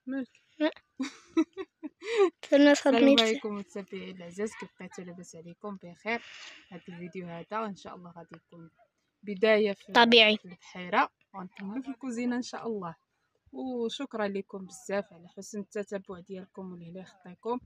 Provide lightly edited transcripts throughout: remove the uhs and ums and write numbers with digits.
مالك؟ الناس السلام عليكم متابعين العزاز، كيف بقيتو؟ لاباس عليكم؟ بخير. هذا الفيديو هذا ان شاء الله غادي يكون بدايه في طبيعي البحيره، وغنكملوا في الكوزينه ان شاء الله. وشكرا لكم بزاف على حسن التتبع ديالكم واللي خطيكم،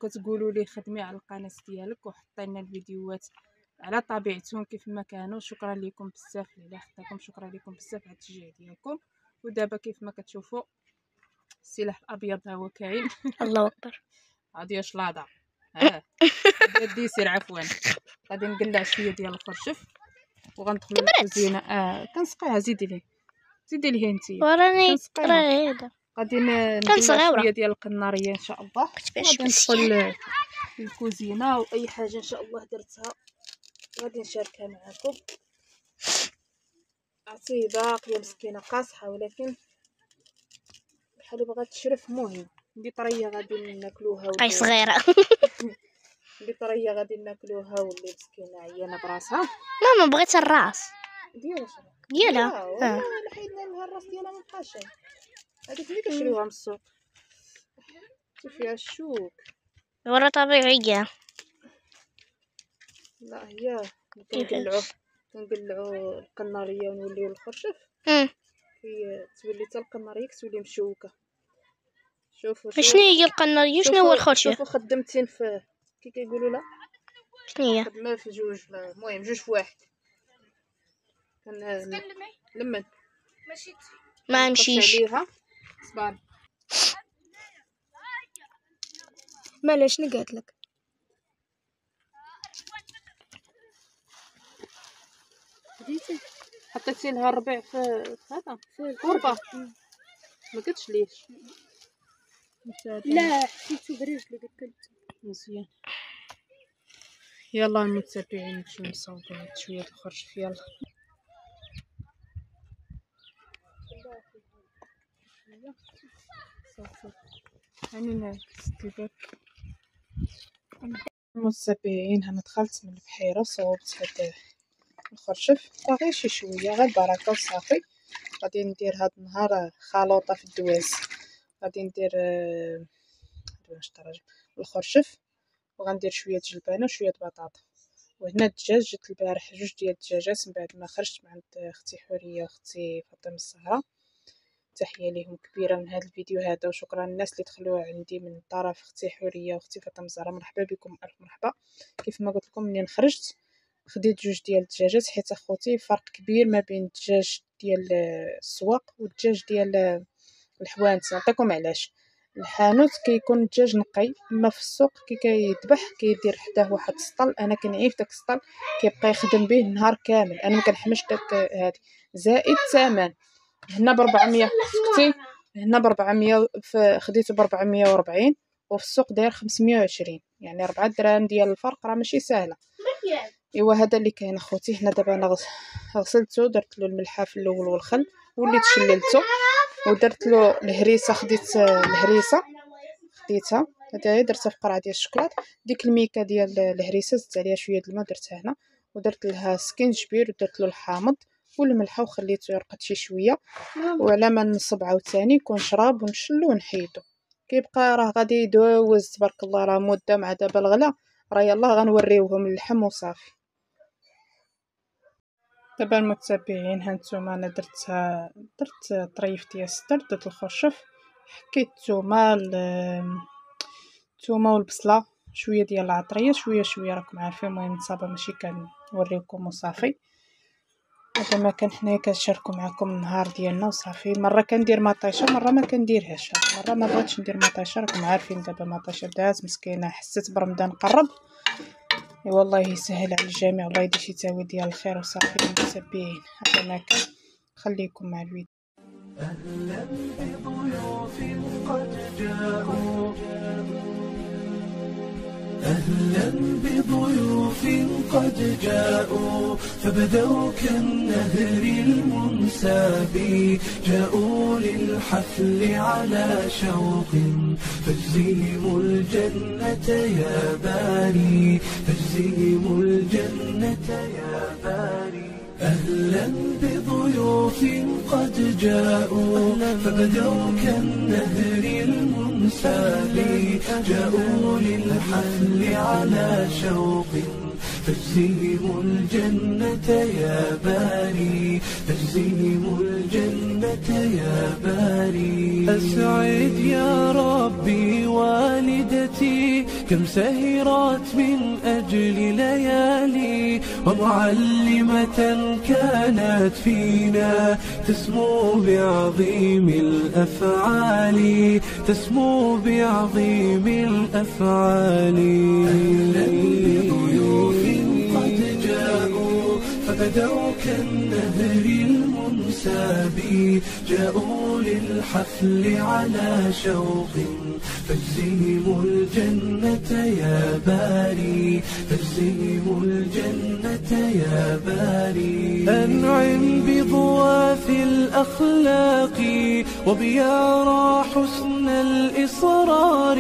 كتقولوا لي خدمي على القناه ديالك وحطي لنا الفيديوهات على طبيعتهم كيف ما كانوا. شكرا لكم بزاف اللي خطيكم، شكرا لكم بزاف على التشجيع ديالكم. ودابا كيف ما كتشوفوا السلاح الابيض ها هو كاين. الله اكبر. غادي شلاضه بدي يسير عفوا. غادي نقلع شويه ديال الخرشف وغندخلوا للكوزينه. كنسقيها. زيدي ليه انتي. وراني كنسقيها. هذا غادي نقلع شويه ديال القناريه ان شاء الله، وغادي ندخل للكوزينه. واي حاجه ان شاء الله درتها غادي نشاركها معكم. عرفتي باقيه مسكينه قاصحه، ولكن بحال بغات تشرف. المهم دي طريه غادي ناكلوها اي صغيره. دي طريه غادي ناكلوها، واللي مسكينه عيانه براسها. ماما بغيت الراس ديالها. ها حيدنا لها الراس ديالها، مابقاش. هذيك اللي كنشريوها من السوق فيها الشوك. ورا طبيعيه. لا هي كنقلعوا القناريه ونوليو الخرشف. تولي حتى القناريه كتولي مشوكه. شوفوا شنو هي القناريه؟ شنو هو الخرشف؟ شوفوا خدمتين في كي كيقولوا لا شنو هي؟ خدمه في جوج. المهم جوج في واحد. لمن ما مشيش عليها صبار. مالا شنو قالت لك؟ بديتي حطيتي لها الربع في هذا في القربه. ما قلتش ليش؟ لا حسيتو برجلي قلت مزيان. يلا المتابعين نمشيو نصاوبوا هاد شويه الخرشف. يلا صافي هاني نسد الباب. المتابعين انا دخلت من البحيره وصوبت هاد الخرشف باغي شي شويه غير بركه وصافي. غادي ندير هاد النهار خلوطه في الدواز. غادي ندير الخرشف، وغندير شويه جلبانه وشويه بطاطا. وهنا الدجاج جبت البارح جوج ديال الدجاجات من بعد ما خرجت من عند اختي حوريه واختي فاطمه الزهراء. تحيه ليهم كبيره من هذا الفيديو هذا، وشكرا للناس اللي دخلوا عندي من طرف اختي حوريه واختي فاطمه الزهراء. مرحبا بكم، الف مرحبا. كيف ما قلت لكم منين خرجت خديت جوج ديال الدجاجات، حيت اخوتي فرق كبير ما بين الدجاج ديال السواق والدجاج ديال الحوانت. نعطيكم علاش. الحانوت كيكون الدجاج نقي، اما في السوق كي كيذبح كيدير حداه واحد السطل. انا كنعيف داك السطل، كيبقى يخدم به النهار كامل. انا ما كنحمش داك هادي. زائد الثمن هنا ب 400 سكتي، هنا ب 400 خديته ب 440 وفي السوق داير 520. يعني 4 دراهم ديال الفرق راه ماشي سهله. ايوا هذا اللي كاين اخوتي. هنا دابا انا غسلته، درت له الملحه في الاول والخل وليت شللته، ودرت له الهريسه. خديت الهريسه خديتها هذه درتها في قرعه ديال الشكلاط. ديك الميكه ديال الهريسه زدت عليها شويه الماء درتها هنا، ودرت لها سكينجبير ودرت له الحامض والملحه وخليته يرقد شي شويه. وعلى ما نصب عاوتاني يكون شراب ونشلو ونحيدو. كيبقى راه غادي يدوز تبارك الله. راه مده مع دابا الغلا راه يلاه غنوريوهم اللحم وصافي. دابا المتابعين هانتوما انا درت طريف ديال الستر. درت الخرشف، حكيت الثومه والبصله، شويه ديال العطريه شويه راكم عارفين. المهم صابه ماشي كنوريكم وصافي. هذا ما كان حنايا كنشاركوا معكم النهار ديالنا وصافي. مره كندير مطيشه مره ما كنديرهاش. مره ما بغيتش ندير مطيشه، راكم عارفين دابا مطيشه داز مسكينه حسيت برمضان قرب. والله يسهل على الجميع، والله يدير شي تاويل ديال الخير وصافي. المتابعين هذا ما كان. خليكم مع الفيديو. أهلا بضيوف قد جاءوا، أهلا بضيوف قد جاءوا، فبدوا كالنهر المنساب. جاءوا للحفل على شوق، فاجزهم الجنة يا باري، فاجزهم الجنة يا باري. أهلا بضيوف قد جاءوا فبدوا كالنهر المنساب جاءوا للحفل على شوق فاجزهم الجنة يا باري فاجزهم الجنة يا باري أسعد يا ربي والدتي كم سهرت من أجل ليالي ومعلمة كانت فينا تسمو بعظيم الأفعال تسمو بعظيم الأفعال أهلا بضيوف قد جاءوا فبدوا كالنهر المنساب جاءوا للحفل على شوق فاجزهم الجنة يا باري فاجزهم الجنة يا باري أنعم بضواف الأخلاق وبيارى حسن الإصرار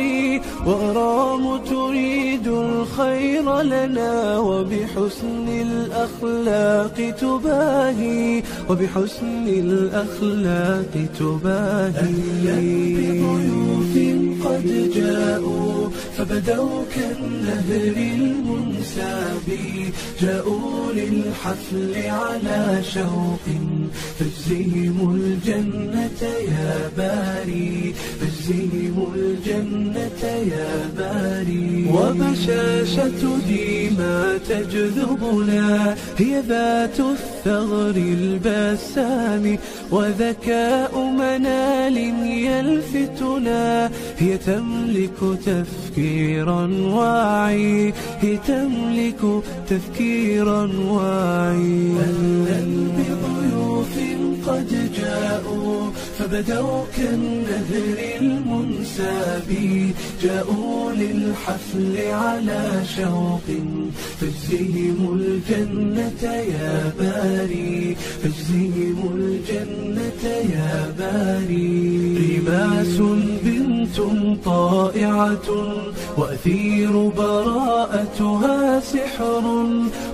وغرام تريد الخير لنا وبحسن الأخلاق تباهي وبحسن الأخلاق تباهي بضيوف قد جاءوا فبدوا كالنهر المنساب جاءوا للحفل على شوق فاجزهم الجنة يا باري فاجزهم الجنة يا باري وبشاشة ديما تجذبنا هي ذات الثغر البسام وذكاء منال يلفتنا هي تملك تفكيرا واعي هي تملك تفكيرا واعي أهلا بضيوف قد جاءوا فبدوا كالنهر المنساب جاءوا للحفل على شوق فاجزهم الجنة يا باري فاجزهم الجنة يا باري رماس بنت طائعة وأثير براءتها سحر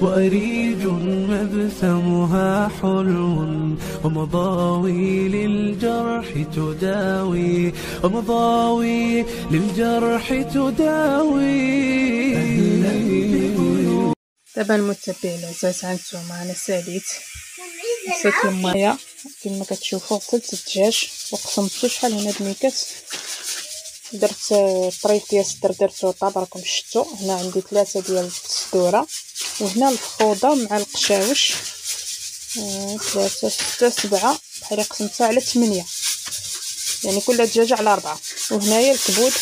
وأريج مبسمها حلو ومضاوي للجرح تداوي ومضاوي للجرح تداوي دابا المتبعين العزاز هانتوما انا ساليت نسيت المايه كما كتشوفوا غسلت الدجاج وقسمتو شحال هنا دميكات درت الطريف ديال الصدر درتو طاب راكم شفتوا هنا عندي 3 ديال الصدوره وهنا الفخوضه مع القشاوش 3 6 7 بحال قسمتها على 8 يعني كل دجاجه على 4 وهنايا الكبود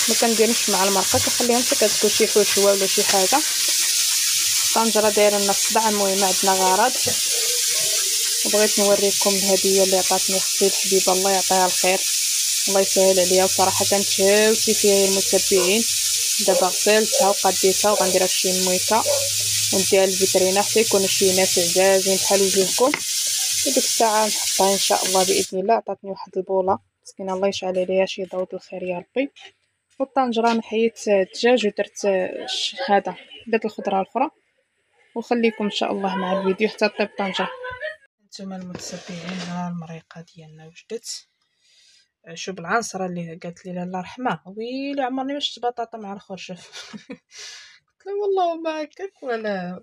ما كنديرهمش مع المرقه كنخليهم حتى كتكون شي حشوه ولا شي حاجه طنجره دايره لنا الصبع المهم عندنا غرض وبغيت نوريكم الهديه اللي عطاتني اختي الحبيبه الله يعطيها الخير الله يسهل عليها وصراحه كانت شاوتي فيها المتبعين دابا غسلتها وقديتها وغنديرها في شي مويكه ونديها للفيترينا حتى يكونوا شي ناس عزازين بحال وجهكم وديك الساعه نحطها ان شاء الله باذن الله. عطاتني واحد البوله مسكينه الله يشعل عليها شي ضوء الخير يا ربي. والطنجره نحيت الدجاج ودرت هذا درت الخضره الاخرى وخليكم ان شاء الله مع الفيديو حتى طيب الطنجره. نتوما المتتبعين ها المريقه ديالنا وجدت شوف العنصره اللي قالت لي الله يرحمها ويلي عمرني ما شفت بطاطا مع الخرشف قلت له والله ما هكاك ولا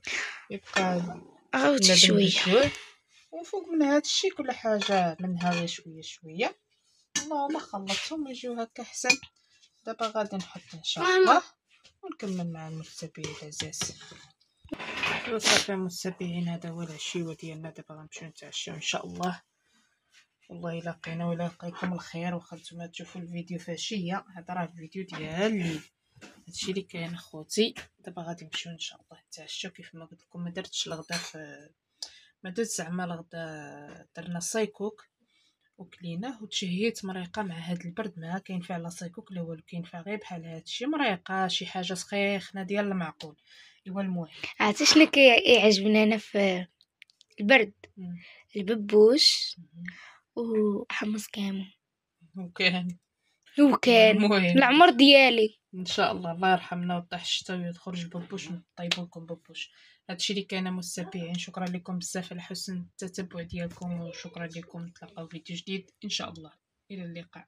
يبقى عاودي شويه وفوق من هذا الشيء كل حاجه منها شويه شويه اللهم خلطهم يجيو هكا احسن. دابا غادي نحط ان شاء الله ونكمل مع المتتبعين العزاز. صافي المتتبعين هذا هو العشيوه ديالنا دابا غنمشيو نتعشاو ان شاء الله. والله الا لقينا ويلاقيكم الخير واخا نتوما تشوفوا الفيديو فاشيه هذا راه الفيديو ديال الليل هادشي اللي كاين اخوتي. دابا غادي نمشيو ان شاء الله نتعشاو كيف ما قلت لكم ما درتش الغدا ما درت زعما الغدا درنا سايكوك وكليناه وتشهيت مريقه مع هاد البرد ما كاين فيها لا سايكوك لا والو كاين فيها غير بحال هادشي مريقه شي حاجه سخيخنه ديال المعقول. ايوا المهم عرفتي شنو كيعجبني انا في البرد الببوش وحمص كامل وكان وكان العمر ديالي ان شاء الله الله يرحمنا وطيح الشتا ويخرج ببوش نطيبوا لكم ببوش هادشي اللي كان مستمعين. شكرا لكم بزاف على حسن التتبع ديالكم، وشكرا لكم. نتلاقاو فيديو جديد ان شاء الله. الى اللقاء.